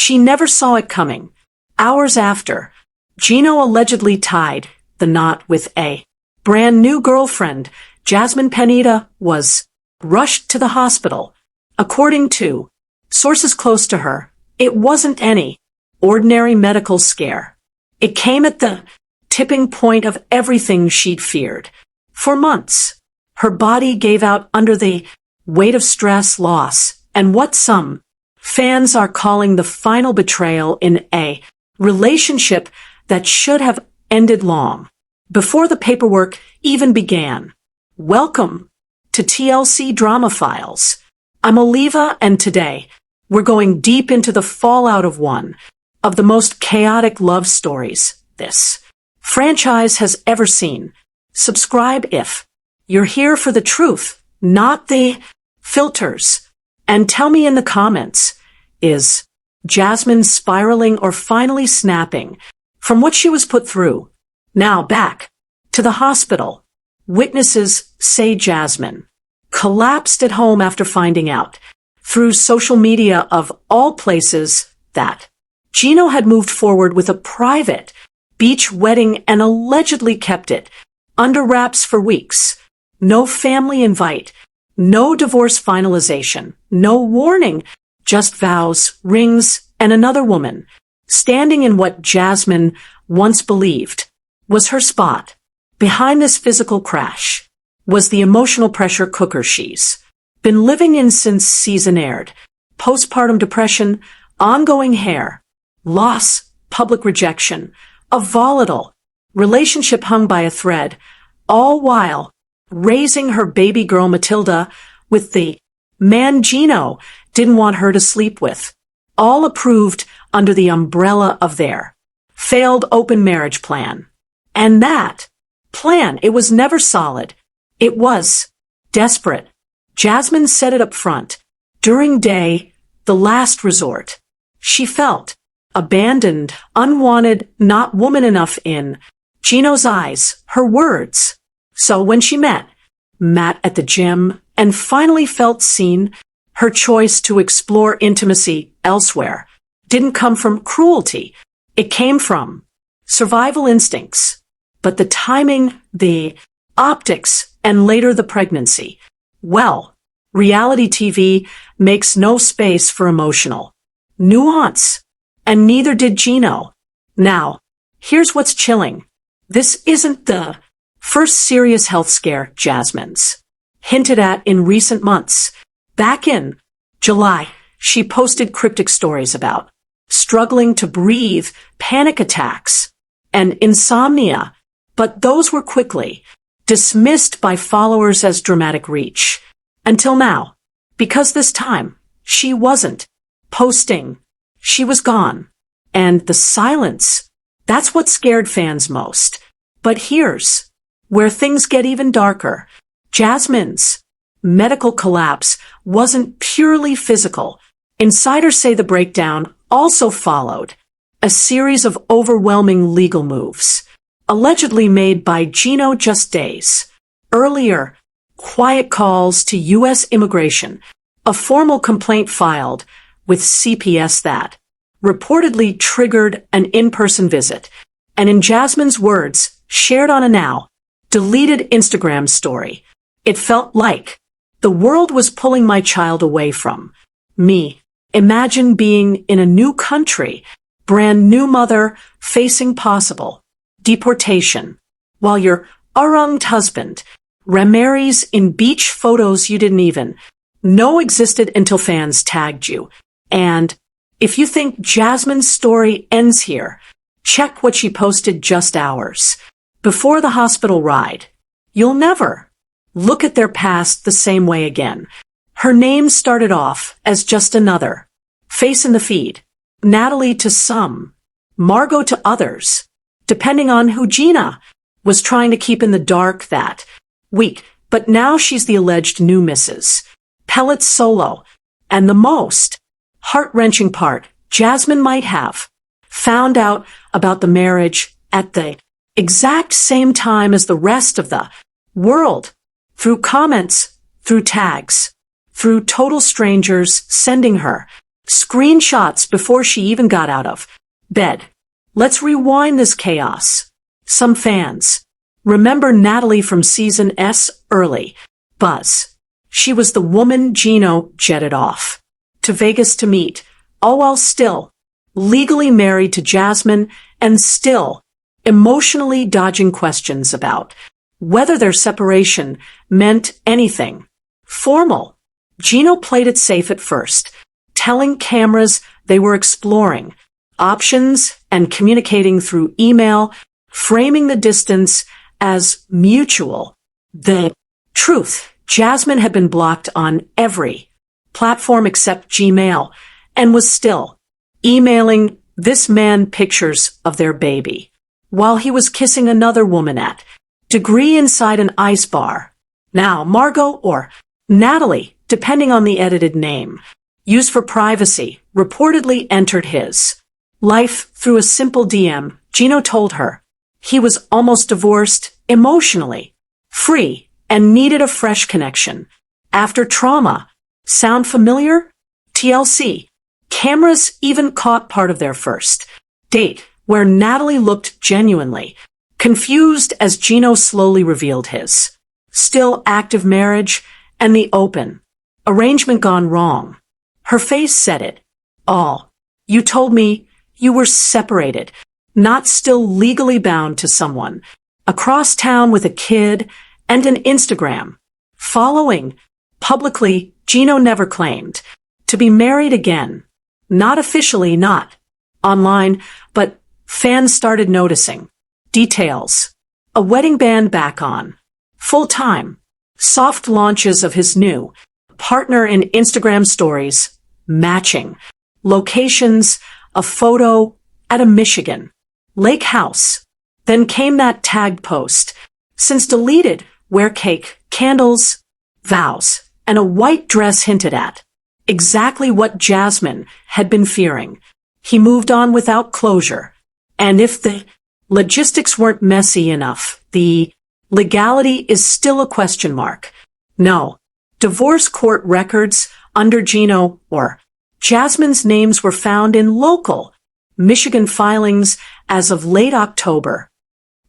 She never saw it coming. Hours after, Gino allegedly tied the knot with a brand new girlfriend. Jasmine Pineda was rushed to the hospital. According to sources close to her, it wasn't any ordinary medical scare. It came at the tipping point of everything she'd feared. For months, her body gave out under the weight of stress, loss, and what some fans are calling the final betrayal in a relationship that should have ended long before the paperwork even began. Welcome to TLC Drama Files. I'm Oliva, and today we're going deep into the fallout of one of the most chaotic love stories this franchise has ever seen. Subscribe if you're here for the truth, not the filters. And tell me in the comments, is Jasmine spiraling or finally snapping from what she was put through? Now back to the hospital. Witnesses say Jasmine collapsed at home after finding out through social media of all places that Gino had moved forward with a private beach wedding and allegedly kept it under wraps for weeks. No family invite, no divorce finalization, no warning, just vows, rings, and another woman standing in what Jasmine once believed was her spot. Behind this physical crash was the emotional pressure cooker she's been living in since season aired. Postpartum depression, ongoing hair loss, public rejection, a volatile relationship hung by a thread, all while raising her baby girl Matilda with the man Gino didn't want her to sleep with, all approved under the umbrella of their failed open marriage plan. And that plan, it was never solid. It was desperate. Jasmine said it up front. During day, the last resort. She felt abandoned, unwanted, not woman enough in Gino's eyes, her words. So when she met Matt at the gym and finally felt seen, her choice to explore intimacy elsewhere didn't come from cruelty. It came from survival instincts. But the timing, the optics, and later the pregnancy. Well, reality TV makes no space for emotional nuance. And neither did Gino. Now, here's what's chilling. This isn't the first serious health scare Jasmine's hinted at in recent months. Back in July, she posted cryptic stories about struggling to breathe, panic attacks, and insomnia, but those were quickly dismissed by followers as dramatic reach. Until now, because this time, she wasn't posting. She was gone. And the silence, that's what scared fans most. But here's where things get even darker. Jasmine's medical collapse wasn't purely physical. Insiders say the breakdown also followed a series of overwhelming legal moves, allegedly made by Gino just days earlier. Quiet calls to U.S. immigration, a formal complaint filed with CPS that reportedly triggered an in-person visit, and in Jasmine's words, shared on a now deleted Instagram story, it felt like the world was pulling my child away from me. Imagine being in a new country, brand new mother, facing possible deportation, while your arranged husband remarries in beach photos you didn't even know existed until fans tagged you. And if you think Jasmine's story ends here, check what she posted just hours before the hospital ride. You'll never look at their past the same way again. Her name started off as just another face in the feed. Natalie to some, Margot to others, depending on who Gina was trying to keep in the dark that week. But now she's the alleged new Mrs. Pellet Solo. And the most heart-wrenching part, Jasmine might have found out about the marriage at the exact same time as the rest of the world, through comments, through tags, through total strangers sending her Screenshots before she even got out of bed. Let's rewind this chaos. Some fans remember Natalie from season S early. Buzz. She was the woman Gino jetted off to Vegas to meet, all while still legally married to Jasmine and still emotionally dodging questions about whether their separation meant anything formal. Gino played it safe at first, telling cameras they were exploring options and communicating through email, framing the distance as mutual. The truth, Jasmine had been blocked on every platform except Gmail and was still emailing this man pictures of their baby while he was kissing another woman at degree inside an ice bar. Now, Margot or Natalie, depending on the edited name, used for privacy, reportedly entered his life through a simple DM. Gino told her he was almost divorced, emotionally free, and needed a fresh connection after trauma. Sound familiar? TLC. Cameras even caught part of their first date, where Natalie looked genuinely confused as Gino slowly revealed his still active marriage and the open arrangement gone wrong. Her face said it all. You told me you were separated, not still legally bound to someone, across town with a kid and an Instagram following. Publicly, Gino never claimed to be married again. Not officially, not online, but fans started noticing details. A wedding band back on full-time. Soft launches of his new partner in Instagram stories matching. Locations, a photo at a Michigan lake house. Then came that tagged post, since deleted, where cake, candles, vows, and a white dress hinted at exactly what Jasmine had been fearing. He moved on without closure. And if the logistics weren't messy enough, the legality is still a question mark. No. Divorce court records under Gino or Jasmine's names were found in local Michigan filings as of late October.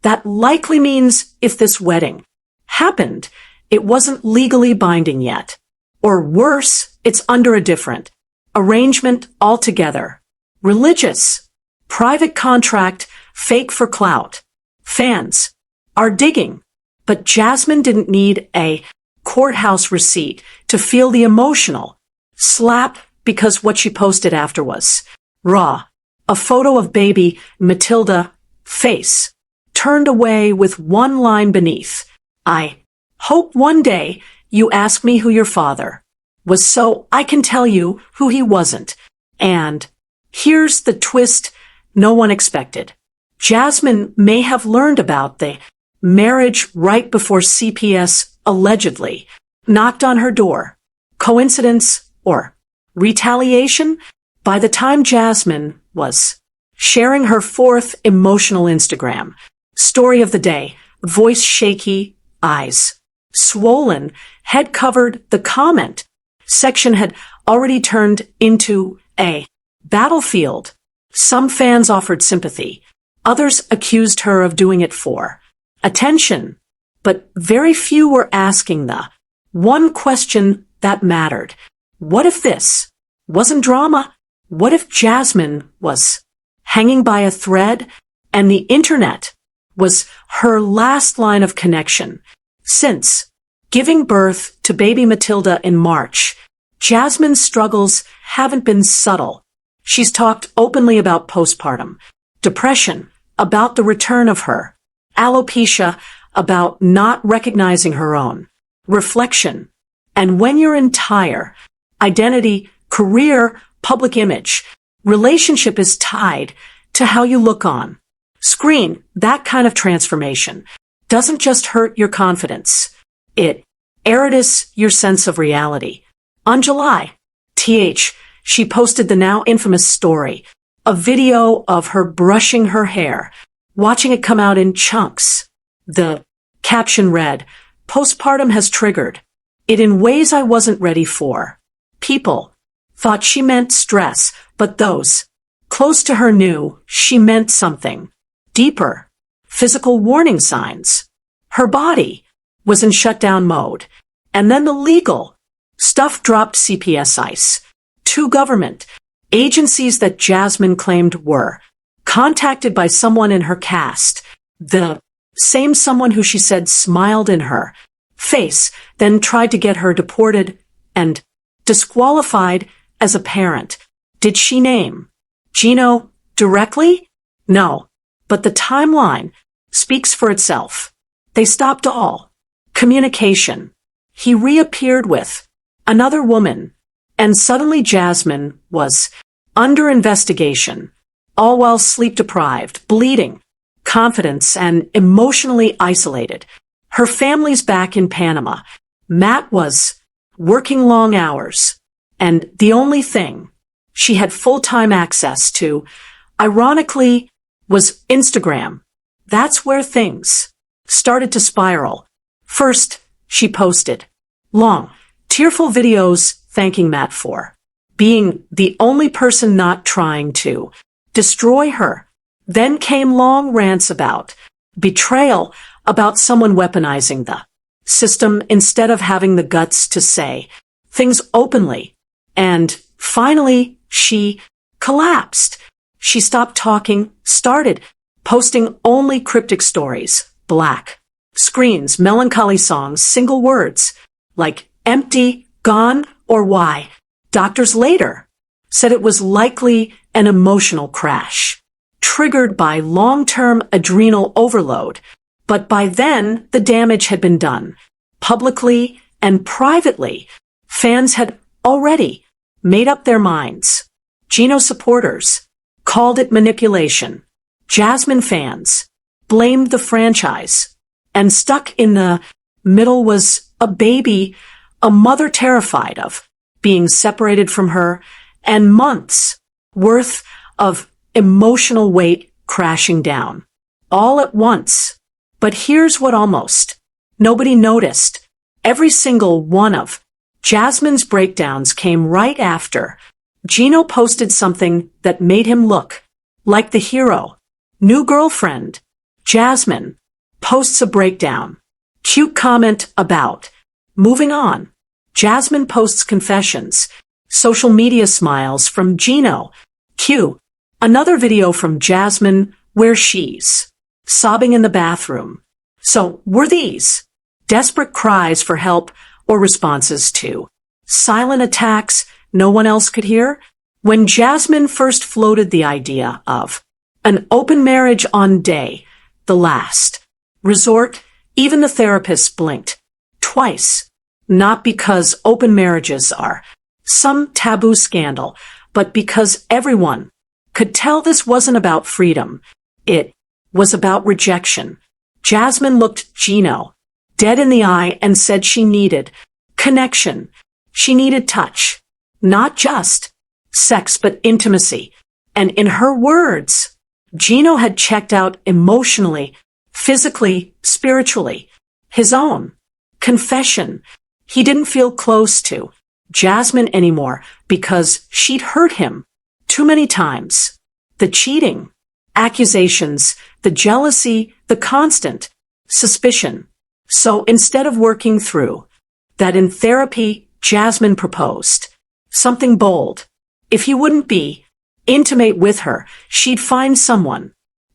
That likely means if this wedding happened, it wasn't legally binding yet. Or worse, it's under a different arrangement altogether. Religious, private contract, fake for clout. Fans are digging. But Jasmine didn't need a courthouse receipt to feel the emotional slap because what she posted after was raw. A photo of baby Matilda, face turned away with one line beneath. I hope one day you ask me who your father was so I can tell you who he wasn't. And here's the twist no one expected. Jasmine may have learned about the marriage right before CPS allegedly knocked on her door. Coincidence or retaliation? By the time Jasmine was sharing her fourth emotional Instagram story of the day, voice shaky, eyes swollen, head covered, the comment section had already turned into a battlefield. Some fans offered sympathy. Others accused her of doing it for attention. But very few were asking the one question that mattered. What if this wasn't drama? What if Jasmine was hanging by a thread and the internet was her last line of connection? Since giving birth to baby Matilda in March, Jasmine's struggles haven't been subtle. She's talked openly about postpartum depression, about the return of her alopecia, about not recognizing her own reflection. And when your entire identity, career, public image, relationship is tied to how you look on screen, that kind of transformation doesn't just hurt your confidence. It erodes your sense of reality. On July, she posted the now infamous story, a video of her brushing her hair, watching it come out in chunks. The caption read, "Postpartum has triggered it in ways I wasn't ready for." People thought she meant stress, but those close to her knew she meant something deeper. Physical warning signs. Her body was in shutdown mode. And then the legal stuff dropped. CPS ICE. 2 government agencies that Jasmine claimed were contacted by someone in her cast. The same someone who she said smiled in her face, then tried to get her deported and disqualified as a parent. Did she name Gino directly? No, but the timeline speaks for itself. They stopped all communication. He reappeared with another woman, and suddenly Jasmine was under investigation, all while sleep-deprived, bleeding, confidence, and emotionally isolated. Her family's back in Panama. Matt was working long hours, and the only thing she had full-time access to, ironically, was Instagram. That's where things started to spiral. First, she posted long, tearful videos thanking Matt for being the only person not trying to destroy her. Then came long rants about betrayal, about someone weaponizing the system instead of having the guts to say things openly. And finally, she collapsed. She stopped talking, started posting only cryptic stories, black screens, melancholy songs, single words like empty, gone, or why. Doctors later said it was likely an emotional crash, triggered by long-term adrenal overload. But by then, the damage had been done. Publicly and privately, fans had already made up their minds. Gino supporters called it manipulation. Jasmine fans blamed the franchise. And stuck in the middle was a baby, a mother terrified of being separated from her, and months worth of emotional weight crashing down. All at once. But here's what almost nobody noticed. Every single one of Jasmine's breakdowns came right after Gino posted something that made him look like the hero. New girlfriend, Jasmine, posts a breakdown. Cute comment about moving on. Jasmine posts confessions. Social media smiles from Gino. Cue another video from Jasmine where she's sobbing in the bathroom. So were these desperate cries for help or responses to silent attacks no one else could hear? When Jasmine first floated the idea of an open marriage on day, the last resort, even the therapist blinked twice, not because open marriages are some taboo scandal, but because everyone could tell this wasn't about freedom. It was about rejection. Jasmine looked Gino dead in the eye and said she needed connection. She needed touch, not just sex, but intimacy. And in her words, Gino had checked out emotionally, physically, spiritually. His own confession. He didn't feel close to Jasmine anymore because she'd hurt him too many times. The cheating, accusations, the jealousy, the constant suspicion. So instead of working through that in therapy, Jasmine proposed something bold. If he wouldn't be intimate with her, she'd find someone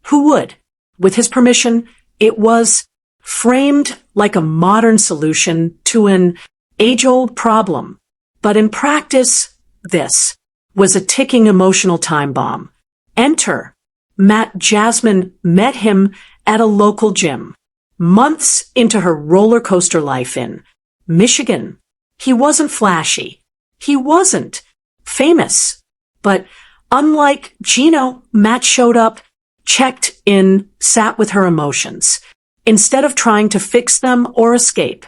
who would. With his permission, it was framed like a modern solution to an age-old problem. But in practice, this was a ticking emotional time bomb. Enter Matt. Jasmine met him at a local gym, months into her roller coaster life in Michigan. He wasn't flashy. He wasn't famous. But unlike Gino, Matt showed up, checked in, sat with her emotions. Instead of trying to fix them or escape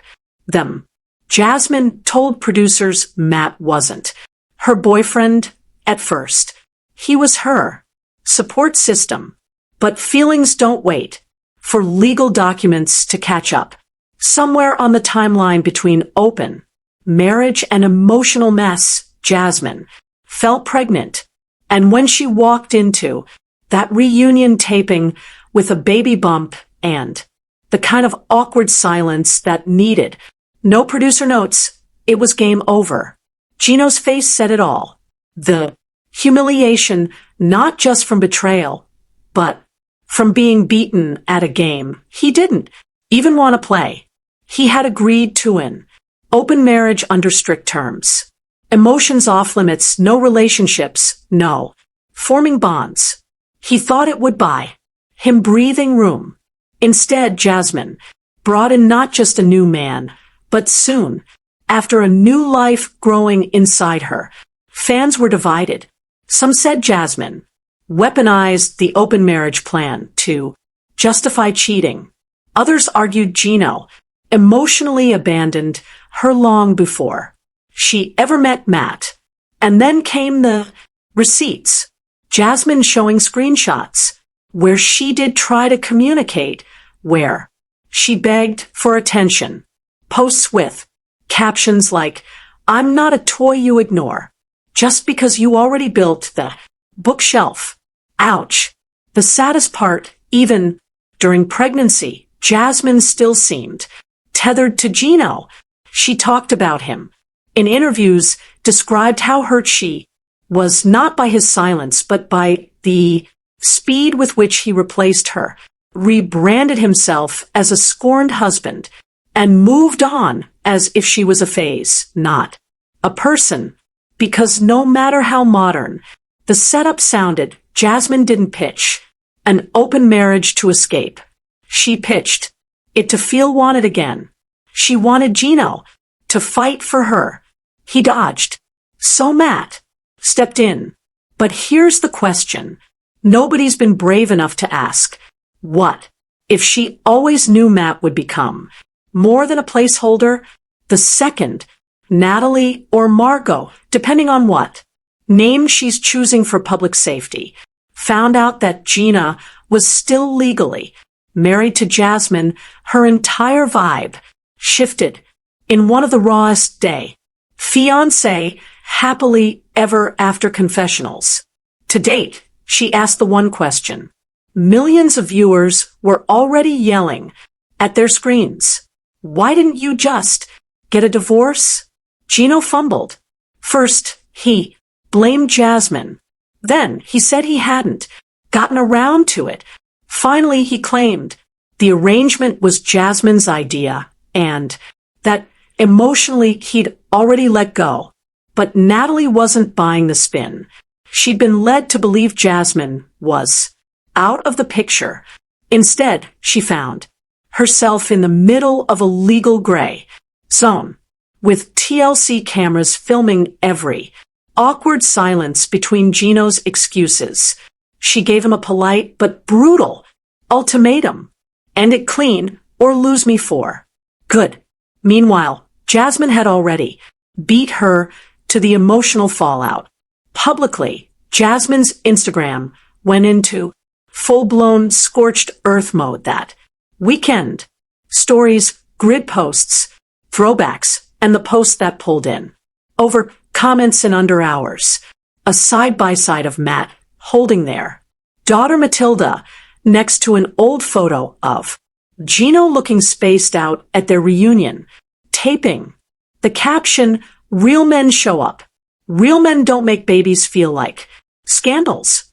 them, Jasmine told producers Matt wasn't her boyfriend at first. He was her support system. But feelings don't wait for legal documents to catch up. Somewhere on the timeline between open marriage and emotional mess, Jasmine fell pregnant. And when she walked into that reunion taping with a baby bump and the kind of awkward silence that needed no producer notes, it was game over. Gino's face said it all. The humiliation, not just from betrayal, but from being beaten at a game he didn't even want to play. He had agreed to an open marriage under strict terms. Emotions off limits, no relationships, no forming bonds. He thought it would buy him breathing room. Instead, Jasmine brought in not just a new man, but soon, after a new life growing inside her. Fans were divided. Some said Jasmine weaponized the open marriage plan to justify cheating. Others argued Gino emotionally abandoned her long before she ever met Matt. And then came the receipts. Jasmine showing screenshots where she did try to communicate, where she begged for attention. Posts with captions like, "I'm not a toy you ignore, just because you already built the bookshelf." Ouch. The saddest part, even during pregnancy, Jasmine still seemed tethered to Gino. She talked about him in interviews, described how hurt she was not by his silence, but by the speed with which he replaced her, rebranded himself as a scorned husband, and moved on as if she was a phase, not a person. Because no matter how modern the setup sounded, Jasmine didn't pitch an open marriage to escape. She pitched it to feel wanted again. She wanted Gino to fight for her. He dodged. So Matt stepped in. But here's the question nobody's been brave enough to ask. What if she always knew Matt would become more than a placeholder? The second, Natalie or Margot, depending on what name she's choosing for public safety, found out that Gina was still legally married to Jasmine, her entire vibe shifted in one of the rawest day. Fiancé, happily ever after confessionals. To date, she asked the one question millions of viewers were already yelling at their screens. Why didn't you just get a divorce? Gino fumbled. First, he blamed Jasmine. Then he said he hadn't gotten around to it. Finally, he claimed the arrangement was Jasmine's idea and that emotionally he'd already let go. But Natalie wasn't buying the spin. She'd been led to believe Jasmine was out of the picture. Instead, she found herself in the middle of a legal gray zone, with TLC cameras filming every awkward silence between Gino's excuses. She gave him a polite but brutal ultimatum. End it clean or lose me for good. Meanwhile, Jasmine had already beat her to the emotional fallout. Publicly, Jasmine's Instagram went into full-blown scorched earth mode that weekend. Stories, grid posts, throwbacks, and the post that pulled in over comments in under hours. A side-by-side of Matt holding their daughter Matilda next to an old photo of Gino looking spaced out at their reunion taping. The caption, "Real men show up. Real men don't make babies feel like scandals."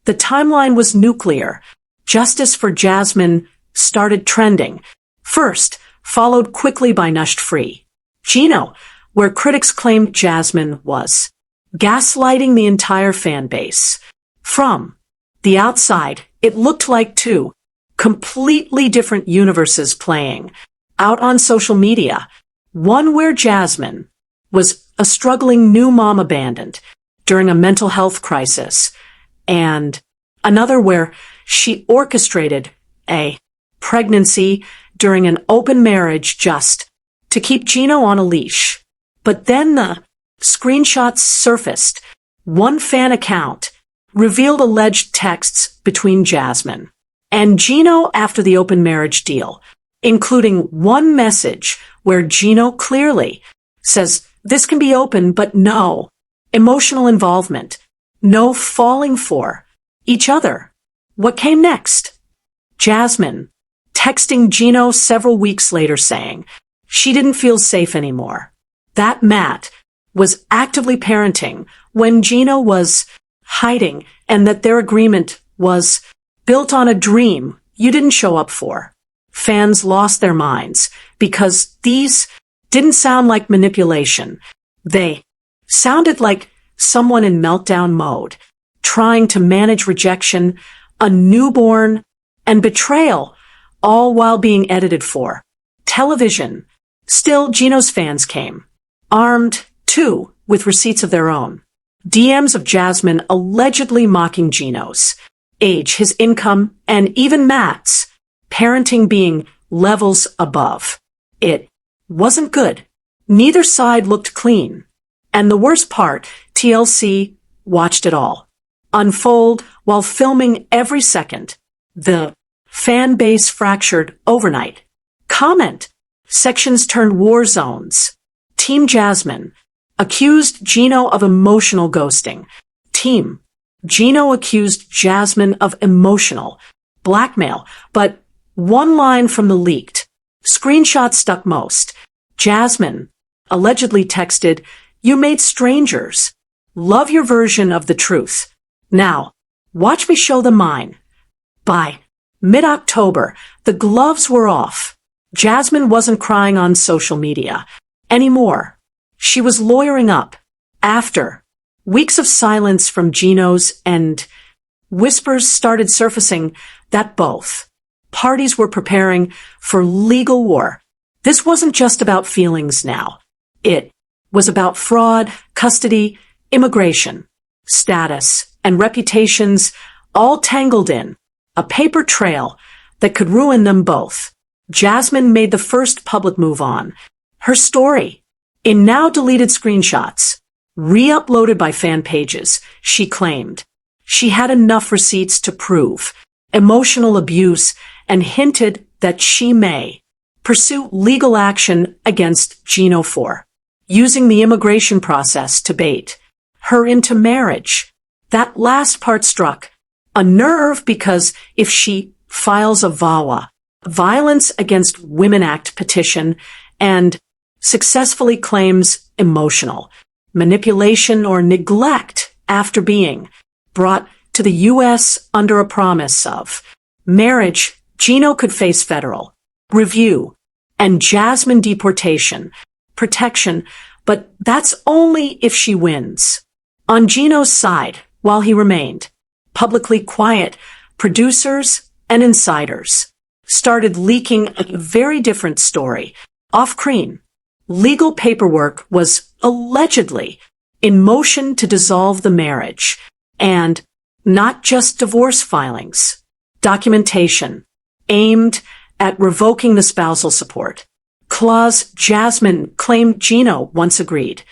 The timeline was nuclear. Justice for Jasmine started trending. First, followed quickly by Nushed Free. Gino, where critics claimed Jasmine was gaslighting the entire fan base. From the outside, it looked like two completely different universes playing out on social media. One where Jasmine was a struggling new mom abandoned during a mental health crisis, and another where she orchestrated a pregnancy during an open marriage just to keep Gino on a leash. But then the screenshots surfaced. One fan account revealed alleged texts between Jasmine and Gino after the open marriage deal, including one message where Gino clearly says, "This can be open, but no, emotional involvement, no falling for each other. What came next? Jasmine texting Gino several weeks later saying she didn't feel safe anymore. That Matt was actively parenting when Gino was hiding, and that their agreement was built on a dream you didn't show up for. Fans lost their minds because these didn't sound like manipulation. They sounded like someone in meltdown mode, trying to manage rejection, a newborn, and betrayal, all while being edited for television. Still, Gino's fans came, armed, too, with receipts of their own. DMs of Jasmine allegedly mocking Gino's age, his income, and even Matt's parenting being levels above. It wasn't good. Neither side looked clean. And the worst part, TLC watched it all unfold while filming every second. The fan base fractured overnight. Comment sections turned war zones. Team Jasmine accused Gino of emotional ghosting. Team Gino accused Jasmine of emotional blackmail, but one line from the leaked screenshot stuck most. Jasmine allegedly texted, "You made strangers. Love your version of the truth. Now, watch me show them mine." By mid-October, the gloves were off. Jasmine wasn't crying on social media anymore. She was lawyering up. After weeks of silence from Gino's end, whispers started surfacing that both parties were preparing for legal war. This wasn't just about feelings now. It was about fraud, custody, immigration, status, and reputations, all tangled in a paper trail that could ruin them both. Jasmine made the first public move on her story. In now deleted screenshots, re-uploaded by fan pages, she claimed she had enough receipts to prove emotional abuse and hinted that she may pursue legal action against Gino for using the immigration process to bait her into marriage. That last part struck a nerve because if she files a VAWA, Violence Against Women Act petition, and successfully claims emotional manipulation or neglect after being brought to the U.S. under a promise of marriage, Gino could face federal review and Jasmine deportation protection, but that's only if she wins. On Gino's side, while he remained publicly quiet, producers and insiders started leaking a very different story. Off-screen, legal paperwork was allegedly in motion to dissolve the marriage, and not just divorce filings, documentation aimed at revoking the spousal support clause Jasmine claimed Gino once agreed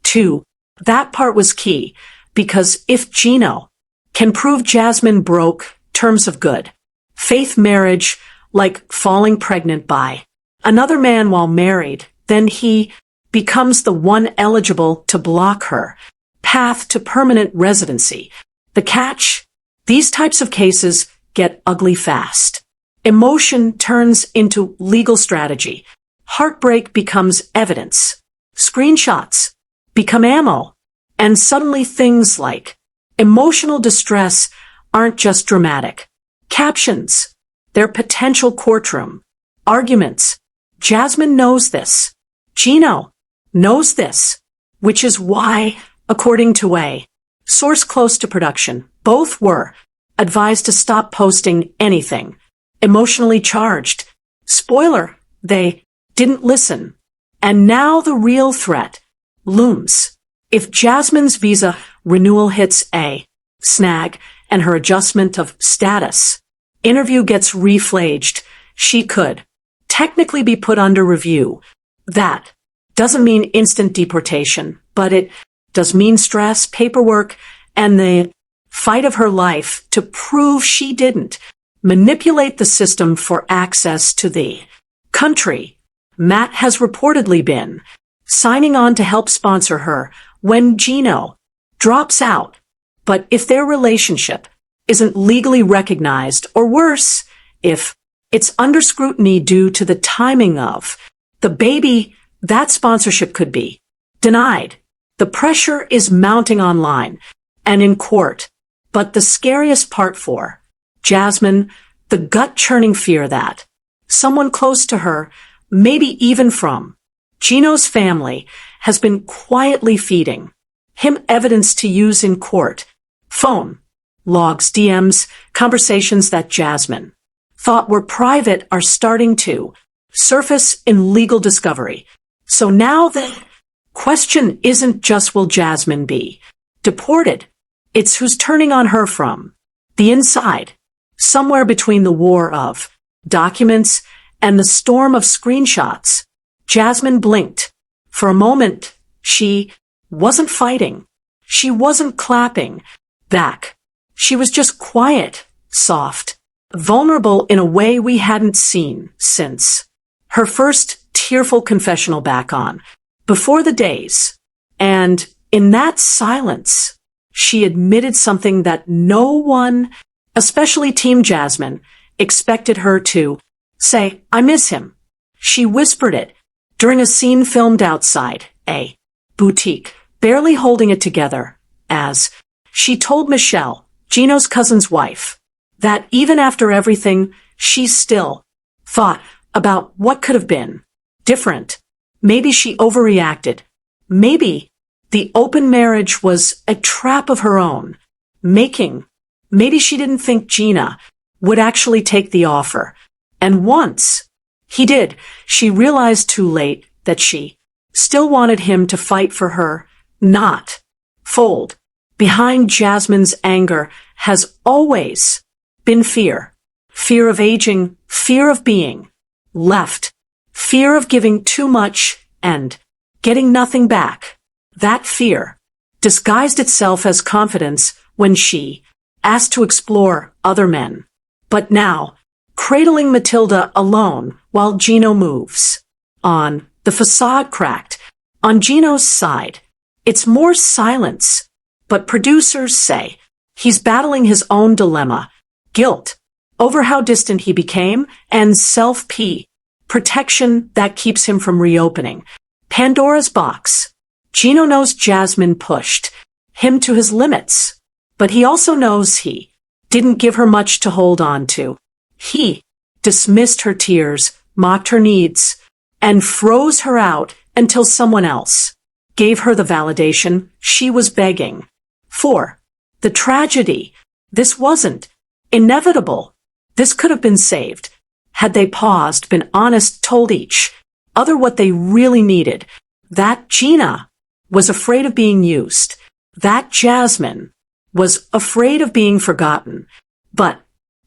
to. That part was key, because if Gino can prove Jasmine broke terms of good faith marriage, like falling pregnant by another man while married, then he becomes the one eligible to block her path to permanent residency. The catch? These types of cases get ugly fast. Emotion turns into legal strategy. Heartbreak becomes evidence. Screenshots become ammo. And suddenly things like emotional distress aren't just dramatic captions. They're potential courtroom arguments. Jasmine knows this. Gino knows this, which is why, according to a source close to production, both were advised to stop posting anything emotionally charged. Spoiler, they didn't listen. And now the real threat looms. If Jasmine's visa renewal hits a snag and her adjustment of status interview gets reflaged, she could technically be put under review. That doesn't mean instant deportation, but it does mean stress, paperwork, and the fight of her life to prove she didn't manipulate the system for access to the country. Matt has reportedly been signing on to help sponsor her when Gino drops out. But if their relationship isn't legally recognized, or worse, if it's under scrutiny due to the timing of the baby, that sponsorship could be denied. The pressure is mounting online and in court. But the scariest part for Jasmine, the gut-churning fear that someone close to her, maybe even from Gino's family, has been quietly feeding him evidence to use in court. Phone logs, DMs, conversations that Jasmine thought were private are starting to surface in legal discovery. So now the question isn't just will Jasmine be deported, it's who's turning on her from the inside. Somewhere between the war of documents and the storm of screenshots, Jasmine blinked. For a moment, she wasn't fighting. She wasn't clapping back. She was just quiet, soft, vulnerable in a way we hadn't seen since her first tearful confessional back on Before the Days. And in that silence, she admitted something that no one, especially Team Jasmine, expected her to say. I miss him. She whispered it during a scene filmed outside a boutique, barely holding it together, as she told Michelle, Gino's cousin's wife, that even after everything, she still thought about what could have been different. Maybe she overreacted. Maybe the open marriage was a trap of her own making. Maybe she didn't think Gina would actually take the offer. And once he did, she realized too late that she still wanted him to fight for her, not fold. Behind Jasmine's anger has always been fear. Fear of aging, fear of being left, fear of giving too much and getting nothing back. That fear disguised itself as confidence when she asked to explore other men. But now, cradling Matilda alone while Gino moves on, the facade cracked. On Gino's side, it's more silence, but producers say he's battling his own dilemma, guilt over how distant he became, and self-p, protection that keeps him from reopening Pandora's box. Gino knows Jasmine pushed him to his limits, but he also knows he didn't give her much to hold on to. He dismissed her tears, mocked her needs, and froze her out until someone else gave her the validation she was begging for. The tragedy, this wasn't inevitable. This could have been saved had they paused, been honest, told each other what they really needed. That Gina was afraid of being used. That Jasmine was afraid of being forgotten. But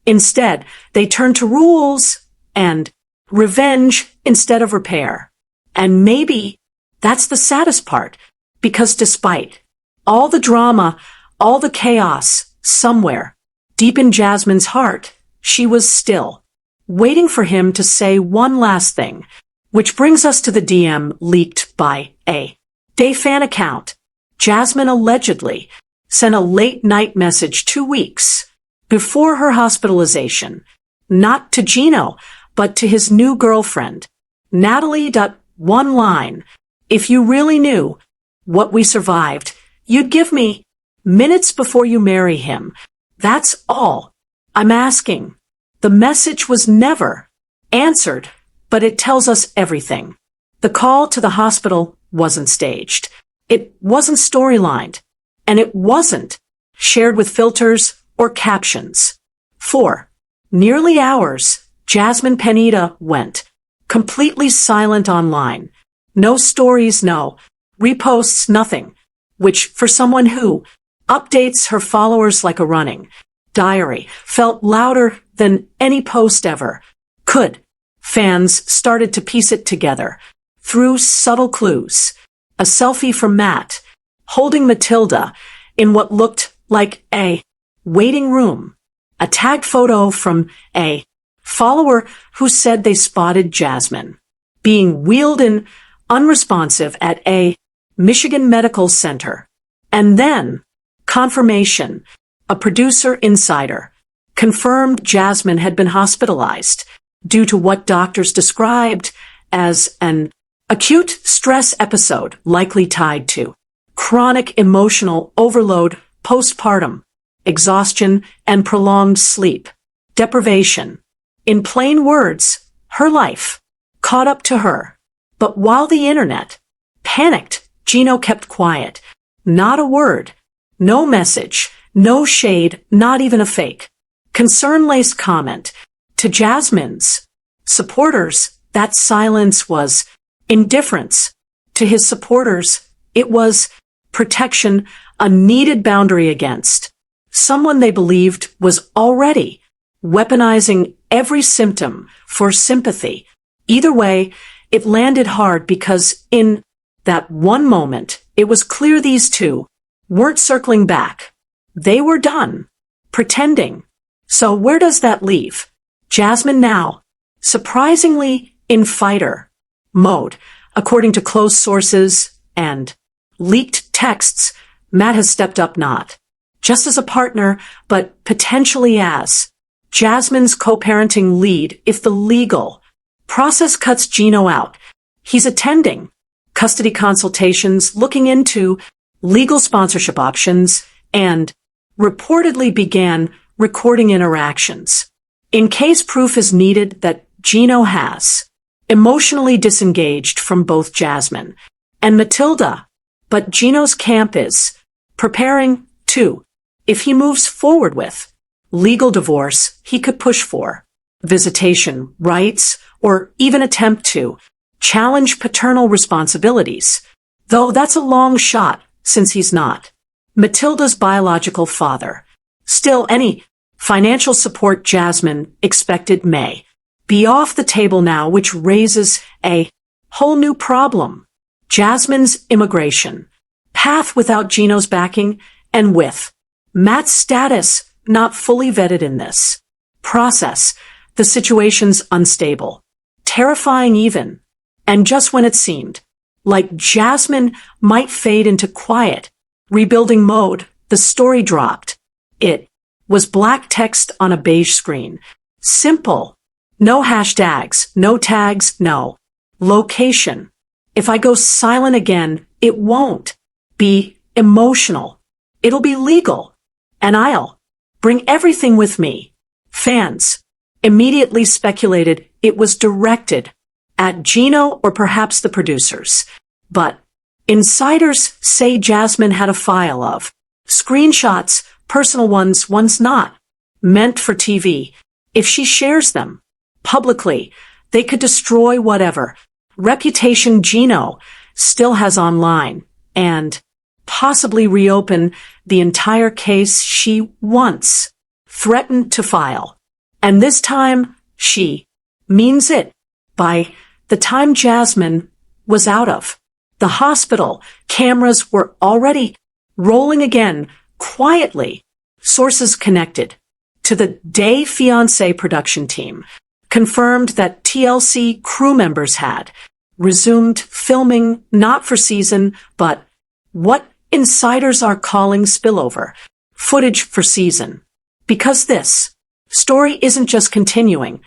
instead, they turned to rules and revenge instead of repair. And maybe that's the saddest part, because despite all the drama, all the chaos, somewhere deep in Jasmine's heart, she was still waiting for him to say one last thing, which brings us to the DM leaked by a Day fan account. Jasmine allegedly sent a late-night message 2 weeks before her hospitalization, not to Gino, but to his new girlfriend, Natalie. One line, if you really knew what we survived, you'd give me minutes before you marry him. That's all I'm asking. The message was never answered, but it tells us everything. The call to the hospital wasn't staged. It wasn't storylined. And it wasn't shared with filters or captions. For nearly hours, Jasmine Pineda went completely silent online. No stories, no reposts, nothing. Which, for someone who updates her followers like a running diary, felt louder than any post ever could. Fans started to piece it together through subtle clues. A selfie from Matt, holding Matilda in what looked like a waiting room. A tagged photo from a follower who said they spotted Jasmine being wheeled in unresponsive at a Michigan medical center. And then, confirmation. A producer insider confirmed Jasmine had been hospitalized due to what doctors described as an acute stress episode likely tied to chronic emotional overload, postpartum, exhaustion, and prolonged sleep deprivation. In plain words, her life caught up to her. But while the internet panicked, Gino kept quiet. Not a word, no message, no shade, not even a fake concern-laced comment. To Jasmine's supporters, that silence was indifference. To his supporters, it was protection, a needed boundary against someone they believed was already weaponizing every symptom for sympathy. Either way, it landed hard because in that one moment, it was clear these two weren't circling back. They were done pretending. So where does that leave Jasmine now? Surprisingly in fighter mode. According to close sources and leaked texts, Matt has stepped up not just as a partner, but potentially as Jasmine's co-parenting lead if the legal process cuts Gino out. He's attending custody consultations, looking into legal sponsorship options, and reportedly began recording interactions. In case proof is needed that Gino has emotionally disengaged from both Jasmine and Matilda, but Gino's camp is preparing too. If he moves forward with legal divorce, he could push for visitation rights or even attempt to challenge paternal responsibilities, though that's a long shot since he's not Matilda's biological father. Still, any financial support Jasmine expected may be off the table now, which raises a whole new problem. Jasmine's immigration path without Gino's backing and with Matt's status not fully vetted in this process. The situation's unstable, terrifying even, and just when it seemed like Jasmine might fade into quiet, rebuilding mode, the story dropped. It was black text on a beige screen. Simple. No hashtags, no tags, no location. If I go silent again, it won't be emotional. It'll be legal. And I'll bring everything with me. Fans immediately speculated it was directed at Gino or perhaps the producers. But insiders say Jasmine had a file of screenshots, personal ones not meant for TV. If she shares them publicly, they could destroy whatever reputation Gino still has online and possibly reopen the entire case she once threatened to file. And this time, she means it. By the time Jasmine was out of the hospital, cameras were already rolling again, quietly. Sources connected to the Day Fiancé production team confirmed that TLC crew members had resumed filming not for season, but what insiders are calling spillover footage for season. Because this story isn't just continuing,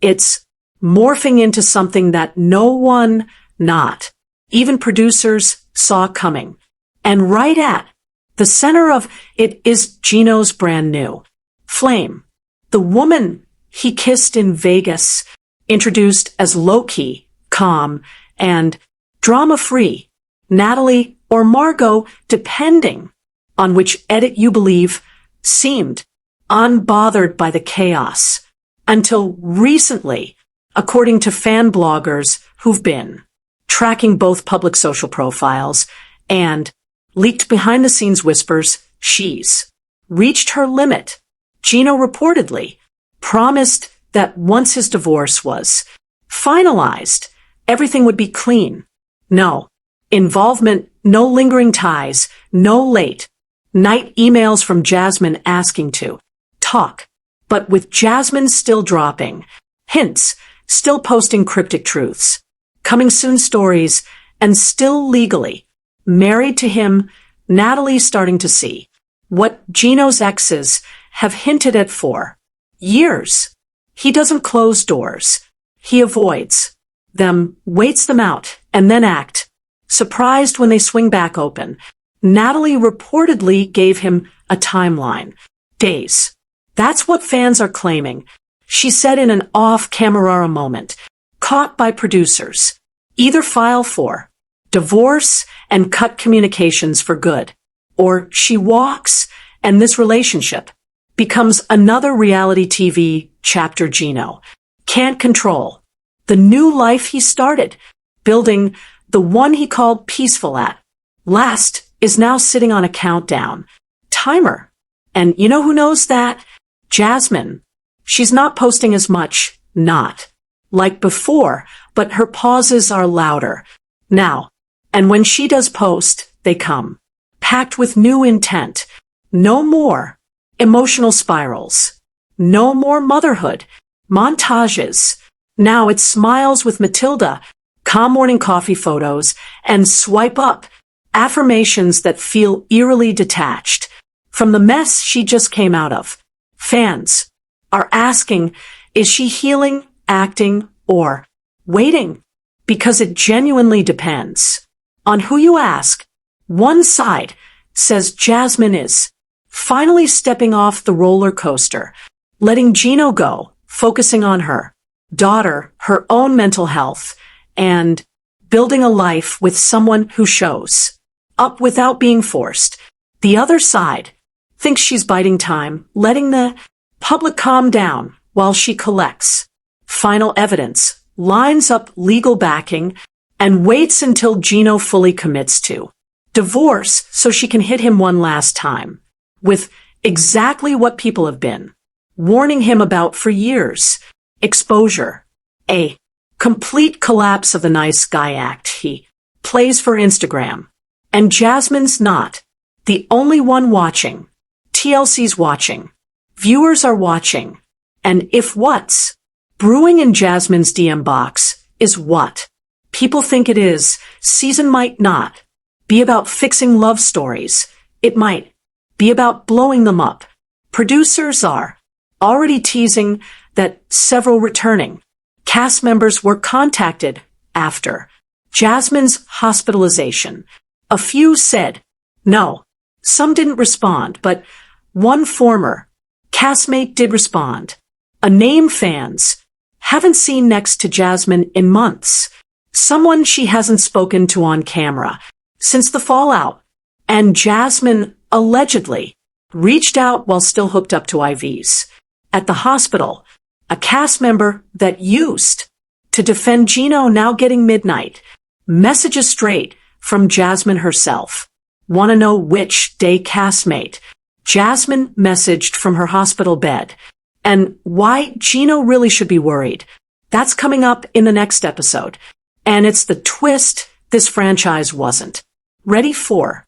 it's morphing into something that no one, not even producers, saw coming. And right at the center of it is Gino's brand new flame. The woman he kissed in Vegas, introduced as low-key, calm, and drama-free. Natalie or Margot, depending on which edit you believe, seemed unbothered by the chaos. Until recently, according to fan bloggers who've been tracking both public social profiles and leaked behind-the-scenes whispers, she's reached her limit. Gino reportedly promised that once his divorce was finalized, everything would be clean. No involvement, no lingering ties, no late night emails from Jasmine asking to talk. But with Jasmine still dropping hints, still posting cryptic truths, coming soon stories, and still legally married to him, Natalie's starting to see what Gino's exes have hinted at for years. He doesn't close doors. He avoids them, waits them out, and then act surprised when they swing back open. Natalie reportedly gave him a timeline. Days. That's what fans are claiming. She said in an off-camera moment, caught by producers. Either file for divorce and cut communications for good, or she walks and this relationship becomes another reality TV chapter Gino can't control. The new life he started, building the one he called peaceful at last, is now sitting on a countdown timer. And you know who knows that? Jasmine. She's not posting as much, not like before, but her pauses are louder now. And when she does post, they come packed with new intent. No more emotional spirals. No more motherhood montages. Now it's smiles with Matilda, calm morning coffee photos, and swipe up affirmations that feel eerily detached from the mess she just came out of. Fans are asking, is she healing, acting, or waiting? Because it genuinely depends on who you ask. One side says Jasmine is finally stepping off the roller coaster, letting Gino go, focusing on her daughter, her own mental health, and building a life with someone who shows up without being forced. The other side thinks she's biding time, letting the public calm down while she collects final evidence, lines up legal backing, and waits until Gino fully commits to divorce so she can hit him one last time with exactly what people have been warning him about for years. Exposure. A complete collapse of the nice guy act he plays for Instagram. And Jasmine's not the only one watching. TLC's watching. Viewers are watching. And if what's brewing in Jasmine's DM box is what people think it is, season might not be about fixing love stories. It might be about blowing them up. Producers are already teasing that several returning cast members were contacted after Jasmine's hospitalization. A few said no. Some didn't respond, but one former castmate did respond. A name fans haven't seen next to Jasmine in months. Someone she hasn't spoken to on camera since the fallout. And Jasmine allegedly reached out while still hooked up to IVs at the hospital. A cast member that used to defend Gino now getting midnight messages straight from Jasmine herself. Want to know which day castmate Jasmine messaged from her hospital bed and why Gino really should be worried? That's coming up in the next episode. And it's the twist this franchise wasn't ready for.